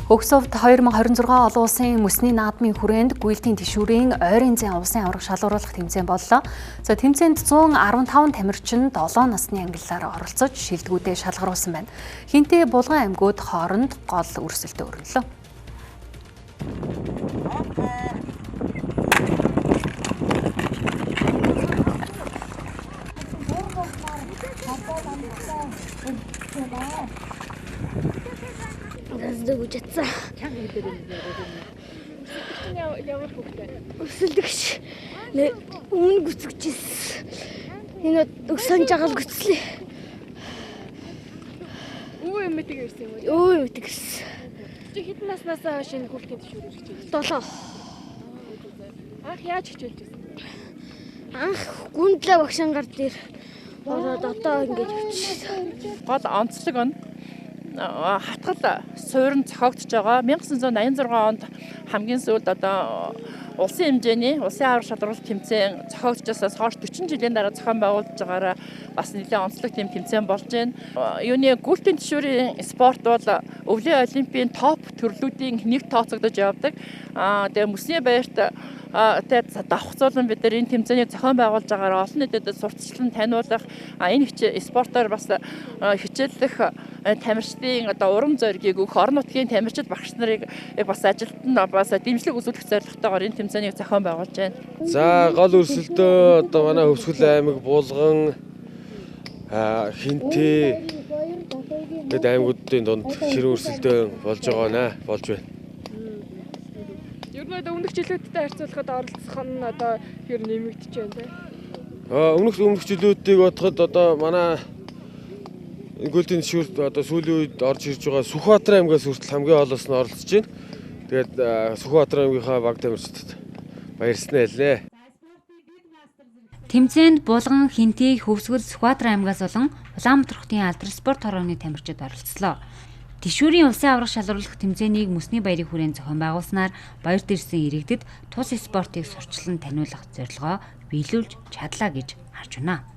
Хөгсөвд 2026 олон улсын мөсний наадмын хүрээнд гүйлтийн тишүүрийн ойрын зайн улсын аварга шалгаруулах тэмцээн боллоо. За тэмцээнд 115 тамирчин 7 насны ангиллаар оролцож шилдэгүүдээ шалгаруулсан байна. Хинтээ Булган аймгууд хооронд гол өрсөлдөө өрнөлөө. Үжицсэн. Өсөлдөгч. Өмнө гүцгэжсэн. Энэ өсөн жагал гүцлээ. Өө юмэдэг ирсэн юм уу? Өө юмэдэг ирсэн. Чи хэдэн наснаас хойш энэ гүйлтийн тишүүр ирж7. байна? Анх яаж хичээлж байсан? Анх гүндлээ багшангаар дээр ороод одоо ингэж өчсөн. Гол онцлог нь хатгал суурин зохиогдож байгаа 1986 онд хамгийн сүүлд одоо улсын хэмжээний улсын аварга шалгаруулалт тэмцээн зохиогдсоос хойш 40 жилийн дараа зохион байгуулж байгаараа бас нэлээд онцлог тэмцээн болж байна. Юуны гүйлтийн тишүүрийн спорт бол өвлийн олимпийн топ төрлүүдийн нэг тооцогдож явдаг. Тэгээ мөсний баярт давхцуулан бид нар энэ тэмцээнийг зохион байгуулж байгаагаар олон нийтэд сурталчлан таниулах энэ спортоор бас хичээллэх тамирчдын одоо урам зоригийг өгөх орон нутгийн тамирчид багш нарыг бас ажилд нь бас дэмжлэг үзүүлэх зорилготойгоор энэ тэмцээнийг зохион байгуулж байна. За гол өрсөлдөө одоо манай Хөвсгөл аймаг Булган Хинтээ гэдэг аймагуудын дунд ширээ өрсөлдөө болж байна. Ер нь өмнөх жилүүдтэй харьцуулахад оролцох нь одоо ер нь нэмэгдэж байна тийм. Өмнөх жилүүдийг бодоход одоо манай гүйлтийн тишүүрт одоо сүүлийн үед орж ирж байгаа Сүхбаатар аймгаас хүртэл хамгийн олоос нь оролцож байна. Тэгээд Сүхбаатар аймгийнхаа баг тамирчдад баярлснаа хэлнэ. Тэмцээнд Булган, Хинтээ, Хөвсгөл, Сүхбаатар аймгаас болон Улаанбаатар хотын алдар спорт хорооны тамирчид оролцлоо. Тишүүрийн улсын аварга шалгаруулах тэмцээнийг мөсний баярын хүрээнд зохион байгуулснаар баярт ирсэн иргэдэд тус спортыг сурчлан таниулах зорилгоо биелүүлж чадлаа гэж харж байна.